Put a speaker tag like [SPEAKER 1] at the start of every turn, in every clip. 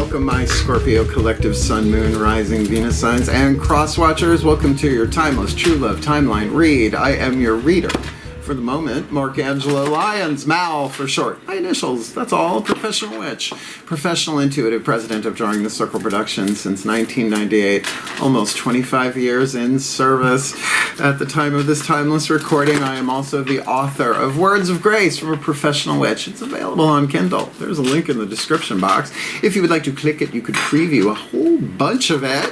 [SPEAKER 1] Welcome, my Scorpio collective Sun, Moon, Rising, Venus signs, and cross-watchers. Welcome to your timeless True Love Timeline read. I am your reader. For the moment, Markangela Lyons, Mal for short. My initials, that's all. Professional witch. Professional intuitive, president of Drawing the Circle Productions since 1998. Almost 25 years in service. At the time of this timeless recording, I am also the author of Words of Grace from a Professional Witch. It's available on Kindle. There's a link in the description box. If you would like to click it, you could preview a whole bunch of it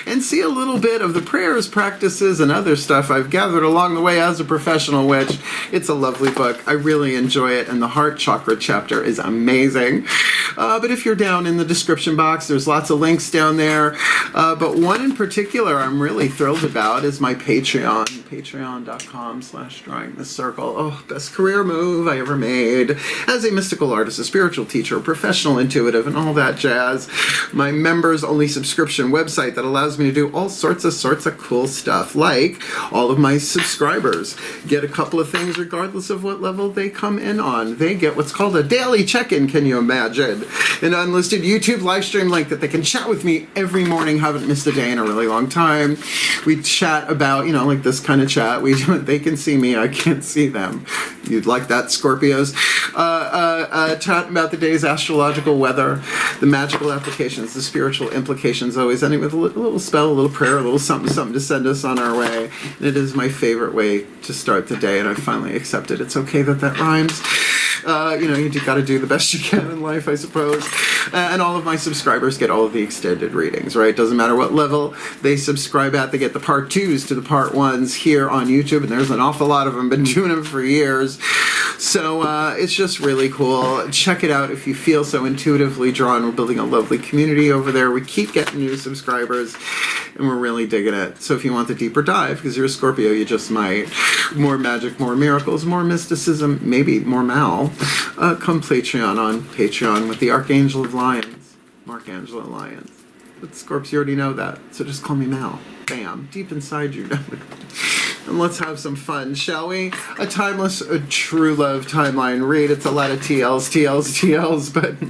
[SPEAKER 1] and see a little bit of the prayers, practices, and other stuff I've gathered along the way as a professional witch. It's a lovely book. I really enjoy it, and the heart chakra chapter is amazing. But if you're down in the description box, there's lots of links down there. But one in particular I'm really thrilled about is my Patreon. Patreon.com/drawing the circle. Oh, best career move I ever made. As a mystical artist, a spiritual teacher, a professional intuitive, and all that jazz. My members-only subscription website that allows me to do all sorts of cool stuff. Like, all of my subscribers get a couple of things regardless of what level they come in on. They get what's called a daily check-in, can you imagine? An unlisted YouTube live stream link that they can chat with me every morning. Haven't missed a day in a really long time. We chat about, like this kind of chat. They can see me, I can't see them. You'd like that, Scorpios? Chat about the day's astrological weather, the magical applications, the spiritual implications, always ending with a little spell, a little prayer, a little something to send us on our way. And it is my favorite way to start the day, and I finally accepted it's okay that rhymes. You got to do the best you can in life, I suppose. And all of my subscribers get all of the extended readings, right? Doesn't matter what level they subscribe at. They get the part 2s to the part 1s here on YouTube, and there's an awful lot of them. Been doing them for years. So it's just really cool. Check it out if you feel so intuitively drawn. We're building a lovely community over there. We keep getting new subscribers, and we're really digging it. So if you want the deeper dive, because you're a Scorpio, you just might. More magic, more miracles, more mysticism, maybe more Mal. Come Patreon on Patreon with the Archangel of Lions, Markangela Lyons. But Scorps, you already know that, so just call me Mal. Bam, deep inside you. And let's have some fun, shall we? A timeless, true love timeline read. It's a lot of TLs, but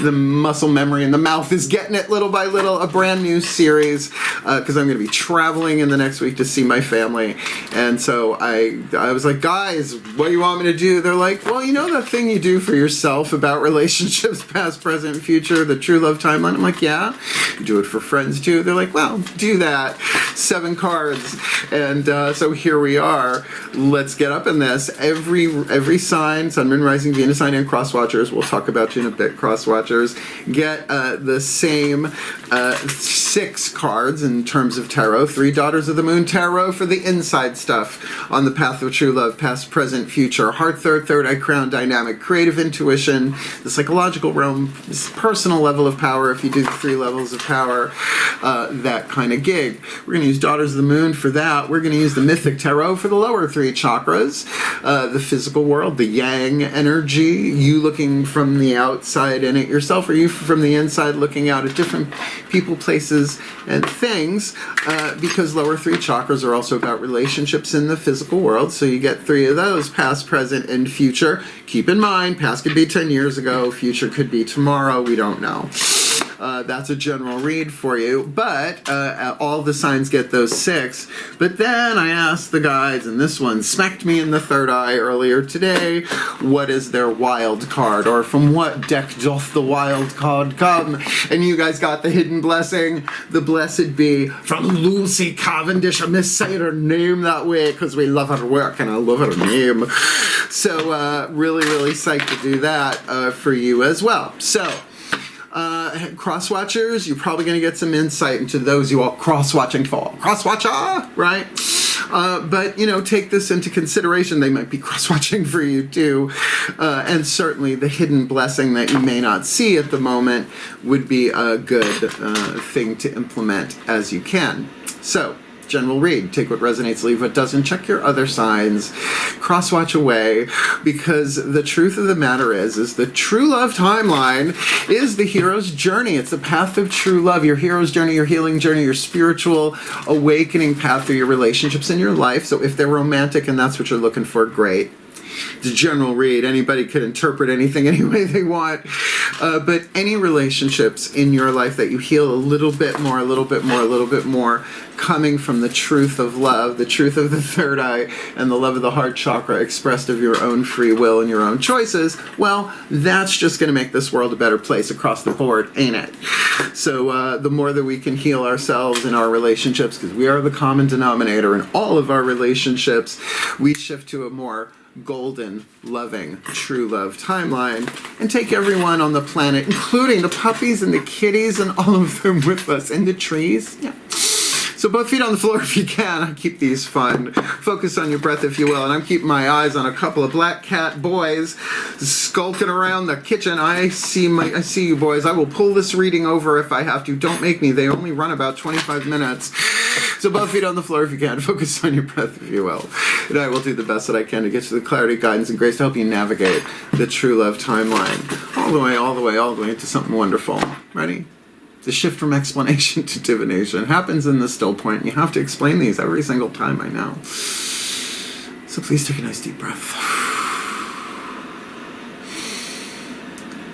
[SPEAKER 1] the muscle memory in the mouth is getting it little by little. A brand new series, because I'm going to be traveling in the next week to see my family. And so I was like, guys, what do you want me to do? They're like, well, that thing you do for yourself about relationships, past, present, future, the true love timeline? I'm like, yeah. You do it for friends too? They're like, well, do that. 7 cards. And so here we are. Let's get up in this. Every sign, Sun, Moon, Rising, Venus sign, and cross watchers, we'll talk about you in a bit, cross watchers, get the same 6 cards in terms of tarot. 3 Daughters of the Moon tarot for the inside stuff on the path of true love, past, present, future, heart, third eye crown dynamic, creative intuition, the psychological realm, personal level of power if you do the 3 levels of power, that kind of gig. We're going to use Daughters of the Moon for that. We're going to use the Mythic Tarot for the lower 3 chakras, the physical world, the yang energy, you looking from the outside in at yourself, or you from the inside looking out at different people, places, and things, because lower 3 chakras are also about relationships in the physical world, so you get 3 of those, past, present, and future. Keep in mind, past could be 10 years ago, future could be tomorrow, we don't know. That's a general read for you, but all the signs get those 6. But then I asked the guys, and this one smacked me in the third eye earlier today, what is their wild card, or from what deck doth the wild card come? And you guys got the hidden blessing. The blessed be from Lucy Cavendish. I miss saying her name that way because we love her work and I love her name. So really psyched to do that for you as well. So cross-watchers, you're probably going to get some insight into those you all cross-watching for. Cross-watcher, right? But, take this into consideration. They might be cross-watching for you, too. And certainly the hidden blessing that you may not see at the moment would be a good thing to implement as you can. So, general read. Take what resonates, leave what doesn't. Check your other signs. Cross-watch away, because the truth of the matter is the true love timeline is the hero's journey. It's the path of true love, your hero's journey, your healing journey, your spiritual awakening path through your relationships in your life. So if they're romantic and that's what you're looking for, great. the general read. Anybody could interpret anything any way they want. But any relationships in your life that you heal a little bit more, coming from the truth of love, the truth of the third eye, and the love of the heart chakra expressed of your own free will and your own choices, well, that's just going to make this world a better place across the board, ain't it? So the more that we can heal ourselves in our relationships, because we are the common denominator in all of our relationships, we shift to a more golden, loving, true love timeline and take everyone on the planet, including the puppies and the kitties and all of them with us, and the trees. Yeah. So both feet on the floor if you can. I keep these fun. Focus on your breath if you will. And I'm keeping my eyes on a couple of black cat boys skulking around the kitchen. I see you boys. I will pull this reading over if I have to. Don't make me. They only run about 25 minutes. So both feet on the floor if you can. Focus on your breath if you will. And I will do the best that I can to get you the clarity, guidance, and grace to help you navigate the true love timeline. All the way into something wonderful. Ready? The shift from explanation to divination happens in the still point, and you have to explain these every single time, I know. So please take a nice deep breath.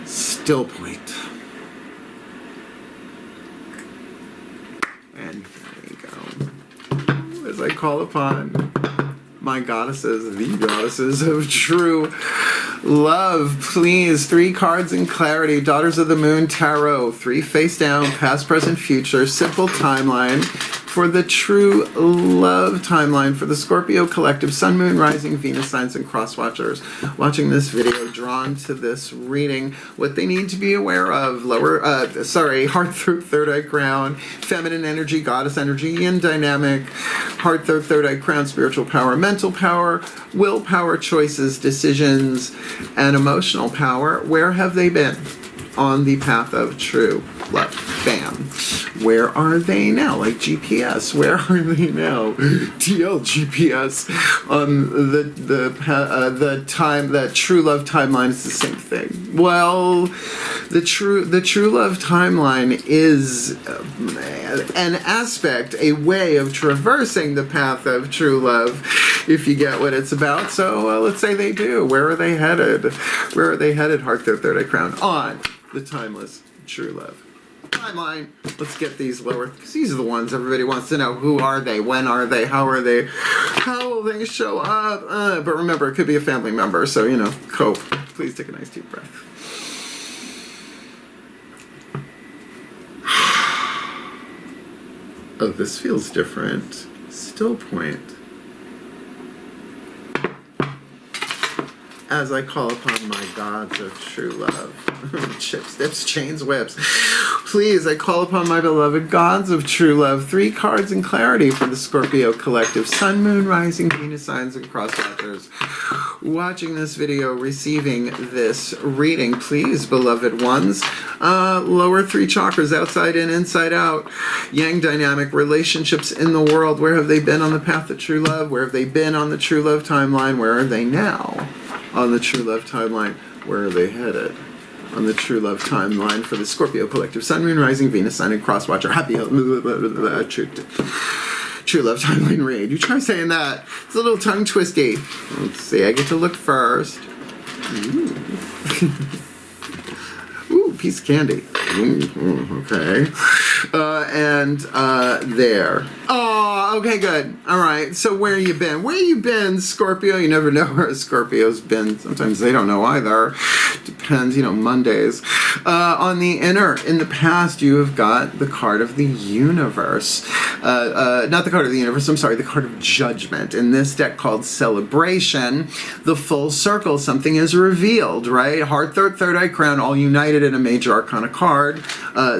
[SPEAKER 1] Still point. And there we go. As I call upon my goddesses, the goddesses of true love, please, 3 cards in clarity, Daughters of the Moon Tarot, 3 face down, past, present, future, simple timeline for the true love timeline for the Scorpio collective, Sun, Moon, Rising, Venus signs, and cross watchers watching this video, drawn to this reading, what they need to be aware of: heart, throat, third eye, crown, feminine energy, goddess energy, yin dynamic, heart, throat, third eye, crown, spiritual power, mental power, willpower, choices, decisions, and emotional power. Where have they been on the path of true love? Bam. Where are they now? Like GPS. Where are they now? TL GPS. The time that true love timeline is the same thing. Well, the true love timeline is an aspect, a way of traversing the path of true love, if you get what it's about. So let's say they do. Where are they headed? Where are they headed? Heart, third, third eye, crown. On the timeless true love timeline. Let's get these lower, because these are the ones everybody wants to know. Who are they? When are they? How are they? How will they show up? But remember, it could be a family member, so, cope. Please take a nice deep breath. Oh, this feels different. Still point. As I call upon my gods of true love. Chips, dips, chains, whips. Please, I call upon my beloved gods of true love. 3 cards in clarity for the Scorpio collective, Sun, Moon, Rising, Venus signs, and cross watchers watching this video, receiving this reading. Please, beloved ones, lower 3 chakras, outside in, inside out, yang dynamic, relationships in the world. Where have they been on the path of true love? Where have they been on the true love timeline? Where are they now on the true love timeline? Where are they headed on the true love timeline for the Scorpio collective, Sun, Moon, Rising, Venus sign, and cross watcher? Happy true love timeline read. You try saying that. It's a little tongue twisty. Let's see. I get to look first. Ooh. Ooh, piece of candy. Okay. There. Oh, okay, good. All right. So where you been? Where you been, Scorpio? You never know where a Scorpio's been. Sometimes they don't know either. Depends, Mondays. On the inner, in the past, you have got the card of the universe. Not the card of the universe, I'm sorry, the card of judgment. In this deck called Celebration, the full circle, something is revealed, right? Heart, third eye, crown, all united in a major arcana card.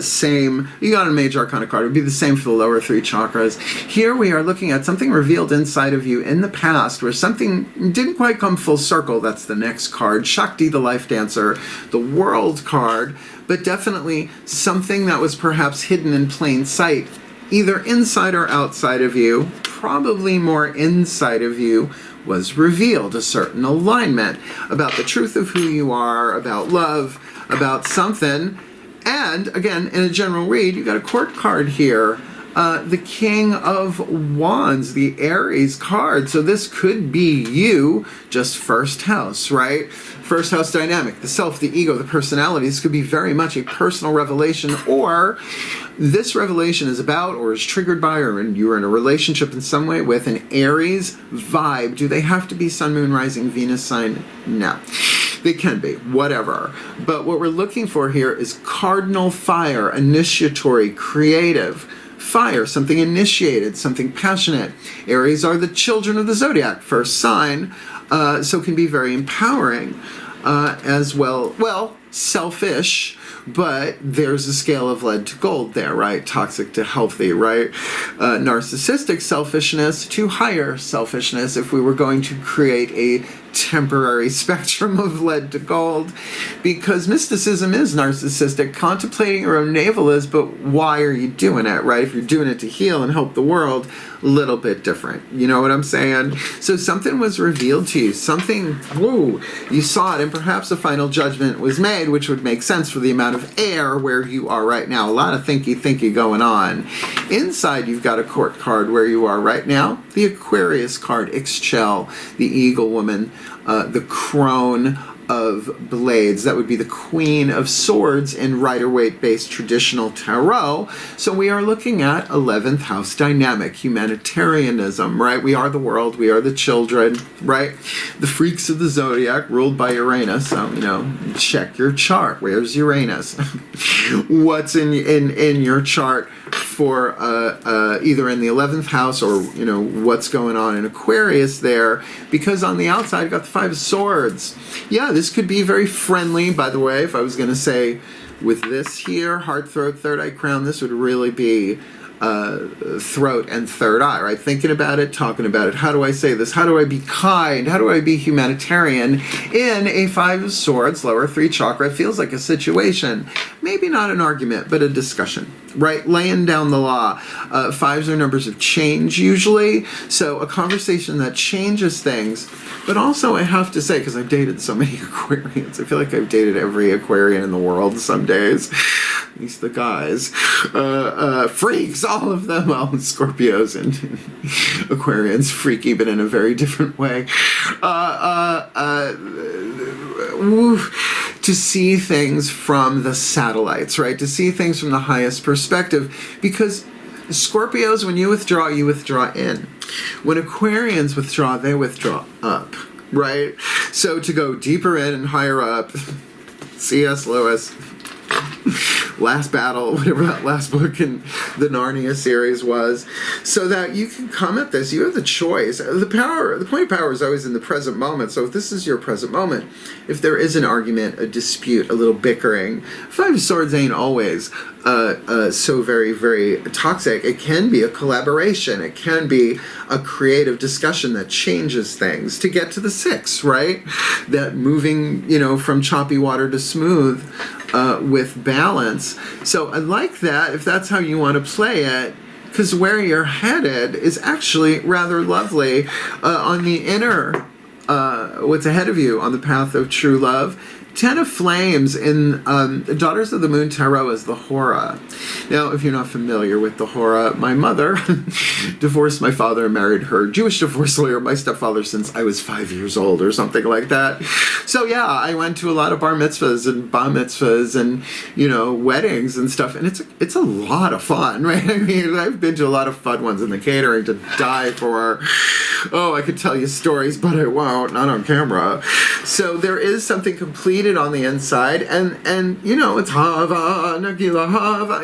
[SPEAKER 1] Same, you got a major arcana card. It would be the same for the lower 3 chakras. Here we are looking at something revealed inside of you in the past where something didn't quite come full circle. That's the next card. Shakti, the life dancer, the world card, but definitely something that was perhaps hidden in plain sight, either inside or outside of you, probably more inside of you, was revealed. A certain alignment about the truth of who you are, about love, about something. And again, in a general read, you got a court card here. the King of Wands, the Aries card. So this could be you, just first house, right? First house dynamic, the self, the ego, the personality. This could be very much a personal revelation, or this revelation is about or is triggered by, or you're in a relationship in some way with an Aries vibe. Do they have to be Sun, Moon, Rising, Venus sign? No. They can be, whatever. But what we're looking for here is cardinal fire, initiatory, creative. Fire, something initiated, something passionate. Aries are the children of the zodiac, first sign, so can be very empowering as well. Well, selfish, but there's a scale of lead to gold there, right? Toxic to healthy, right? Narcissistic selfishness to higher selfishness, if we were going to create a temporary spectrum of lead to gold, because mysticism is narcissistic. Contemplating your own navel is, but why are you doing it, right? If you're doing it to heal and help the world, a little bit different. You know what I'm saying? So something was revealed to you, something, whoa, you saw it, and perhaps a final judgment was made, which would make sense for the amount of air where you are right now. A lot of thinky going on. Inside, you've got a court card where you are right now. The Aquarius card, Ixchel, the Eagle Woman, the Crone of Blades. That would be the Queen of Swords in Rider-Waite based traditional tarot. So we are looking at 11th house dynamic, humanitarianism, right? We are the world, we are the children, right? The freaks of the zodiac ruled by Uranus. So, check your chart. Where's Uranus? What's in your chart for either in the 11th house or, what's going on in Aquarius there? Because on the outside, you've got the Five of Swords. Yeah, this could be very friendly, by the way. If I was going to say with this here, heart, throat, third eye, crown, this would really be throat and third eye, right? Thinking about it, talking about it. How do I say this? How do I be kind? How do I be humanitarian in a Five of Swords, lower three chakra? It feels like a situation. Maybe not an argument, but a discussion, right? Laying down the law. Fives are numbers of change usually. So a conversation that changes things. But also I have to say, because I've dated so many Aquarians, I feel like I've dated every Aquarian in the world some days. At least the guys. Freaks, all of them. Well, Scorpios and Aquarians, freaky, but in a very different way. To see things from the satellites, right? To see things from the highest perspective. Because Scorpios, when you withdraw in. When Aquarians withdraw, they withdraw up, right? So to go deeper in and higher up, C.S. Lewis, Last Battle, whatever that last book in the Narnia series was, so that you can come at this. You have the choice. The point of power is always in the present moment. So if this is your present moment, if there is an argument, a dispute, a little bickering, Five of Swords ain't always so very, very toxic. It can be a collaboration. It can be a creative discussion that changes things to get to the six, right? That moving, from choppy water to smooth with balance. So I like that if that's how you want to play it, because where you're headed is actually rather lovely. On the inner, what's ahead of you on the path of true love, Ten of Flames in Daughters of the Moon Tarot is the Hora. Now, if you're not familiar with the Hora, my mother divorced my father and married her Jewish divorce lawyer, my stepfather, since I was 5 years old or something like that. So yeah, I went to a lot of bar mitzvahs and bar mitzvahs and, weddings and stuff, and it's a lot of fun, right? I mean, I've been to a lot of fun ones in the catering to die for. Oh, I could tell you stories, but I won't, not on camera. So there is something completed on the inside, and it's Hava, Nagila Hava,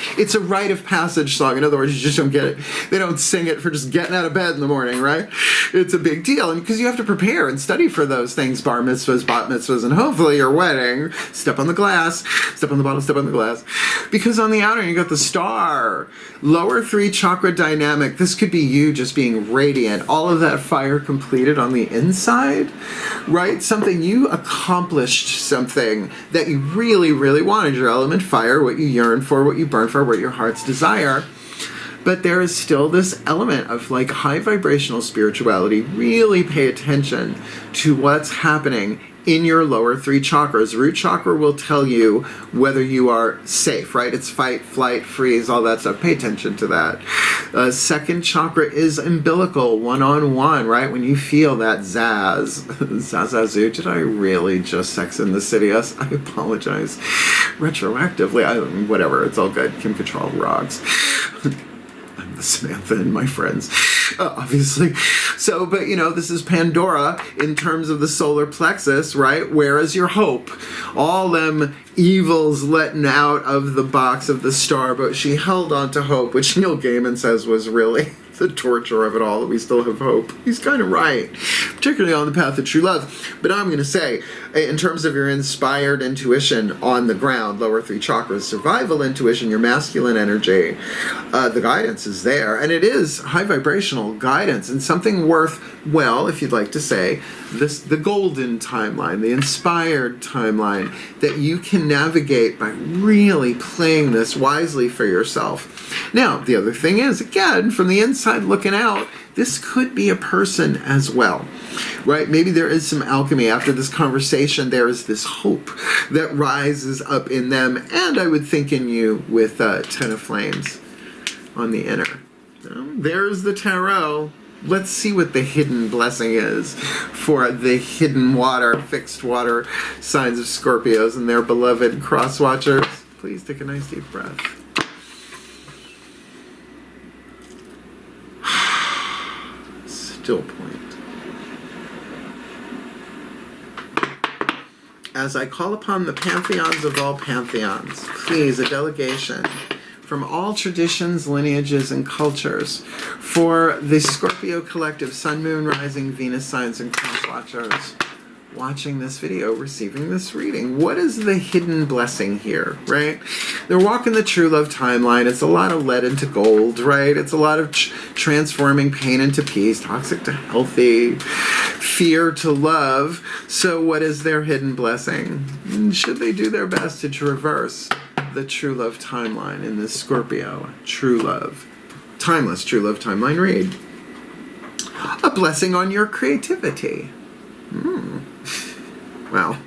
[SPEAKER 1] it's a rite of passage song. In other words, you just don't get it. They don't sing it for just getting out of bed in the morning, right? It's a big deal, and because you have to prepare and study for those things, bar mitzvahs, bat mitzvahs, and hopefully your wedding, step on the glass, step on the bottle, step on the glass. Because on the outer, you got the star, lower three chakra dynamic. This could be you just being radiant, all of that fire completed on the inside, right? Something you accomplished, something that you really, really wanted, your element fire, what you yearn for, what you burn for, what your heart's desire. but there is still this element of like high vibrational spirituality. Really pay attention to what's happening in your lower 3 chakras. Root chakra will tell you whether you are safe, right? It's fight, flight, freeze, all that stuff. Pay attention to that. Second chakra is umbilical, one-on-one, right? When you feel that zazz, zazazoo. Did I really just Sex in the City us? I apologize. Retroactively, whatever, it's all good. Kim Cattrall rocks. I'm the Samantha and my friends. Obviously. So, but this is Pandora in terms of the solar plexus, right? Where is your hope? All them evils letting out of the box of the star, but she held on to hope, which Neil Gaiman says was really the torture of it all, that we still have hope. He's kind of right, particularly on the path of true love. But I'm going to say, in terms of your inspired intuition on the ground, lower 3 chakras, survival intuition, your masculine energy, the guidance is there. And it is high vibrational guidance and something worth, well, if you'd like to say, the golden timeline, the inspired timeline that you can navigate by really playing this wisely for yourself. Now, the other thing is, again, from the inside looking out, this could be a person as well, right? Maybe there is some alchemy. After this conversation, there is this hope that rises up in them, and I would think in you with 10 of Flames on the inner. There's the tarot. Let's see what the hidden blessing is for the hidden water, fixed water signs of Scorpios and their beloved cross watchers. Please take a nice deep breath. Still point. As I call upon the pantheons of all pantheons, please, a delegation from all traditions, lineages, and cultures for the Scorpio collective, Sun, Moon, Rising, Venus signs, and cross watchers watching this video, receiving this reading. What is the hidden blessing here, right? They're walking the true love timeline. It's a lot of lead into gold, right? It's a lot of transforming pain into peace, toxic to healthy, fear to love. So what is their hidden blessing? Should they do their best to traverse the true love timeline in this Scorpio true love, timeless true love timeline read? A blessing on your creativity. Well,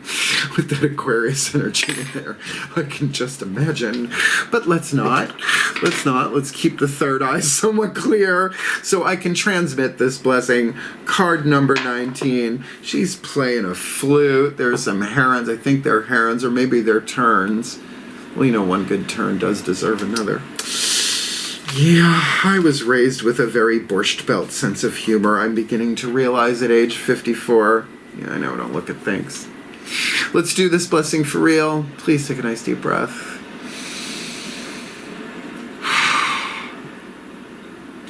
[SPEAKER 1] with that Aquarius energy in there, I can just imagine. But let's not. Let's keep the third eye somewhat clear so I can transmit this blessing. Card number 19. She's playing a flute. There's some herons. I think they're herons, or maybe they're terns. Well, one good turn does deserve another. Yeah, I was raised with a very Borscht Belt sense of humor. I'm beginning to realize at age 54. Yeah, I know, don't look at things. Let's do this blessing for real. Please take a nice deep breath.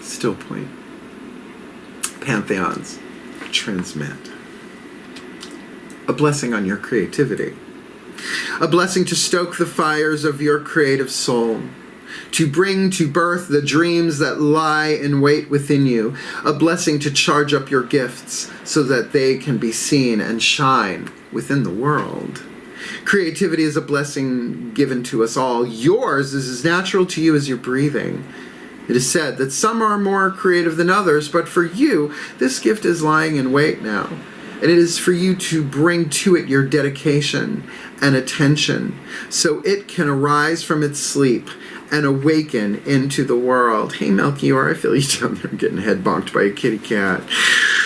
[SPEAKER 1] Still point. Pantheons, transmit. A blessing on your creativity. A blessing to stoke the fires of your creative soul, to bring to birth the dreams that lie in wait within you, a blessing to charge up your gifts so that they can be seen and shine within the world. Creativity is a blessing given to us all. Yours is as natural to you as your breathing. It is said that some are more creative than others, but for you, this gift is lying in wait now. And it is for you to bring to it your dedication and attention so it can arise from its sleep and awaken into the world. Hey, Melchior, I feel you down there getting head bonked by a kitty cat.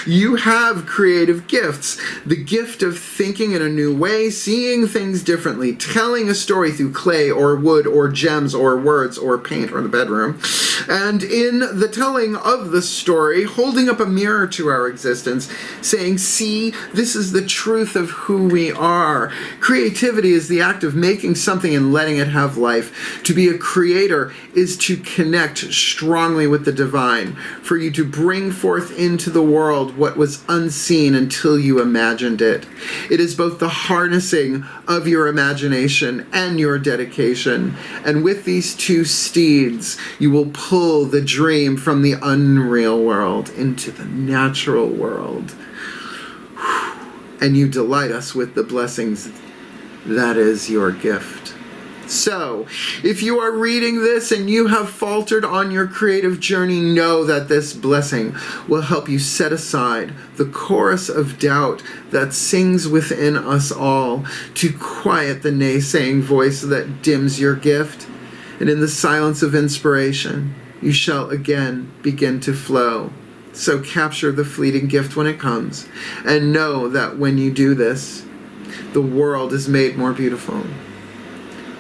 [SPEAKER 1] You have creative gifts. The gift of thinking in a new way, seeing things differently, telling a story through clay or wood or gems or words or paint or the bedroom. And in the telling of the story, holding up a mirror to our existence, saying, see, this is the truth of who we are. Creativity is the act of making something and letting it have life. To be a creator is to connect strongly with the divine, for you to bring forth into the world what was unseen until you imagined it. It is both the harnessing of your imagination and your dedication. And with these two steeds, you will pull the dream from the unreal world into the natural world. And you delight us with the blessings that is your gift. So, if you are reading this and you have faltered on your creative journey, know that this blessing will help you set aside the chorus of doubt that sings within us all to quiet the naysaying voice that dims your gift. And in the silence of inspiration, you shall again begin to flow. So capture the fleeting gift when it comes, and know that when you do this, the world is made more beautiful.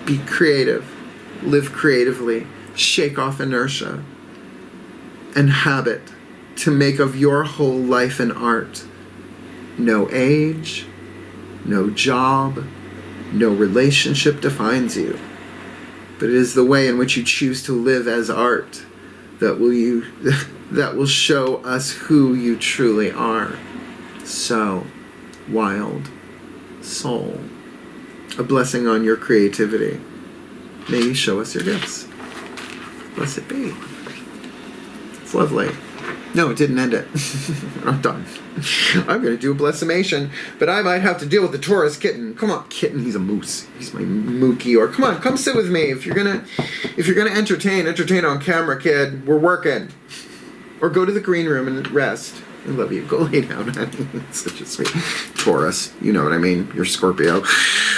[SPEAKER 1] Be creative, live creatively, shake off inertia, and habit to make of your whole life an art. No age, no job, no relationship defines you, but it is the way in which you choose to live as art that will show us who you truly are. So, wild soul, a blessing on your creativity. May you show us your gifts. Blessed be. It's lovely. No, it didn't end it. I'm done. I'm going to do a blessimation, but I might have to deal with the Taurus kitten. Come on, kitten. He's a moose. He's my mookie. Or come on, come sit with me. If you're gonna entertain on camera, kid. We're working. Or go to the green room and rest. I love you. Go lay down, honey. Such a sweet Taurus. You know what I mean. You're Scorpio.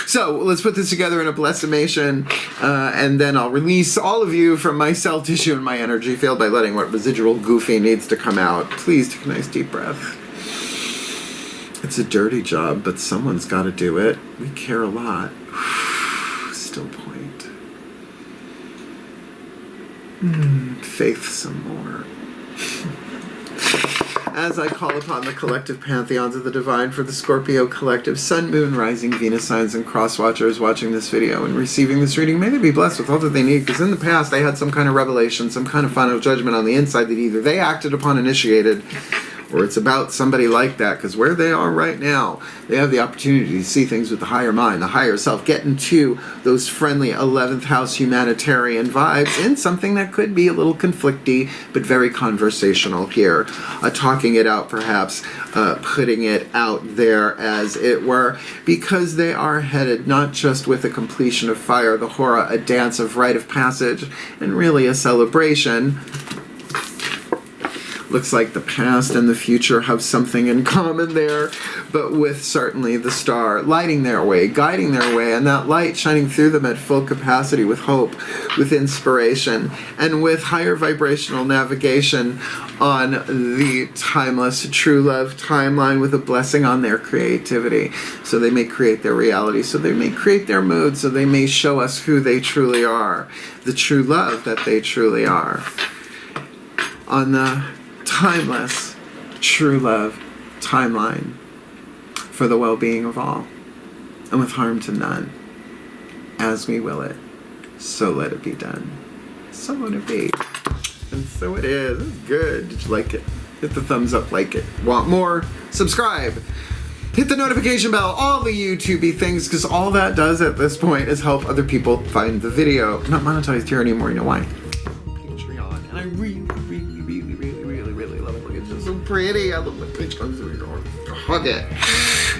[SPEAKER 1] So let's put this together in a blessimation, and then I'll release all of you from my cell tissue and my energy field by letting what residual goofy needs to come out. Please take a nice deep breath. It's a dirty job, but someone's got to do it. We care a lot. Still point. Faith some more. As I call upon the collective pantheons of the divine for the Scorpio collective, Sun, Moon, Rising, Venus signs, and cross watchers watching this video and receiving this reading, may they be blessed with all that they need, because in the past they had some kind of revelation, some kind of final judgment on the inside that either they acted upon, initiated, or it's about somebody like that, because where they are right now, they have the opportunity to see things with the higher mind, the higher self, get into those friendly 11th house humanitarian vibes in something that could be a little conflicty, but very conversational here. Talking it out, perhaps, putting it out there, as it were, because they are headed not just with a completion of fire, the Hora, a dance of rite of passage, and really a celebration. Looks like the past and the future have something in common there, but with certainly the star lighting their way, guiding their way, and that light shining through them at full capacity with hope, with inspiration, and with higher vibrational navigation on the timeless true love timeline, with a blessing on their creativity, so they may create their reality, so they may create their mood, so they may show us who they truly are, the true love that they truly are. On the timeless true love timeline for the well-being of all, and with harm to none, as we will it, so let it be done. So let it be. And so it is. It's good. Did you like it? Hit the thumbs up, like it. Want more? Subscribe. Hit the notification bell, all the YouTube-y things, because all that does at this point is help other people find the video. I'm not monetized here anymore, you know why? Patreon. And I really love it. Look, it's just so pretty. I love the pitch comes in. Hug it.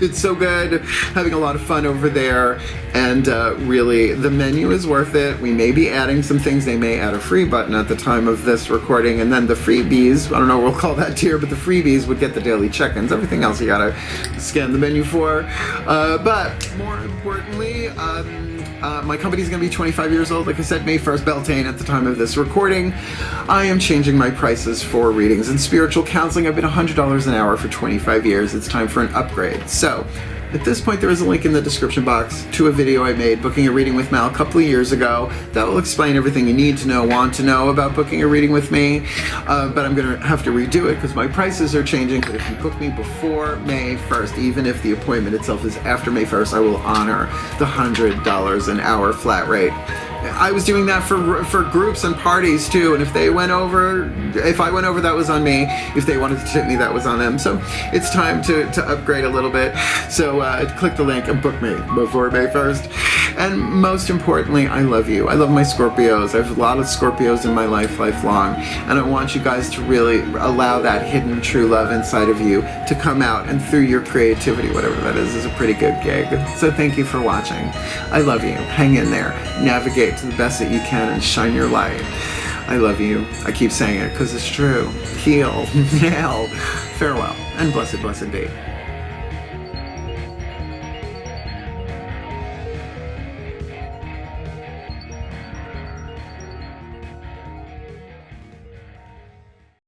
[SPEAKER 1] It's so good. Having a lot of fun over there, and really the menu is worth it. We may be adding some things. They may add a free button at the time of this recording, and then the freebies, I don't know what we'll call that tier, but the freebies would get the daily check-ins. Everything else you gotta scan the menu for. But more importantly, my company's going to be 25 years old. Like I said, May 1st, Beltane at the time of this recording. I am changing my prices for readings and spiritual counseling. I've been $100 an hour for 25 years. It's time for an upgrade. So, at this point, there is a link in the description box to a video I made booking a reading with Mal a couple of years ago that will explain everything you need to know, want to know about booking a reading with me. But I'm going to have to redo it because my prices are changing. But if you book me before May 1st, even if the appointment itself is after May 1st, I will honor the $100 an hour flat rate I was doing that for groups and parties too, and if I went over, that was on me. If they wanted to tip me, that was on them. So it's time to upgrade a little bit. So click the link and book me before May 1st. And most importantly, I love you. I love my Scorpios. I have a lot of Scorpios in my life, lifelong, and I want you guys to really allow that hidden true love inside of you to come out, and through your creativity, whatever that is a pretty good gig. So thank you for watching. I love you. Hang in there. Navigate to the best that you can and shine your light. I love you. I keep saying it because it's true. Heal. Nail. Farewell. And blessed, blessed be.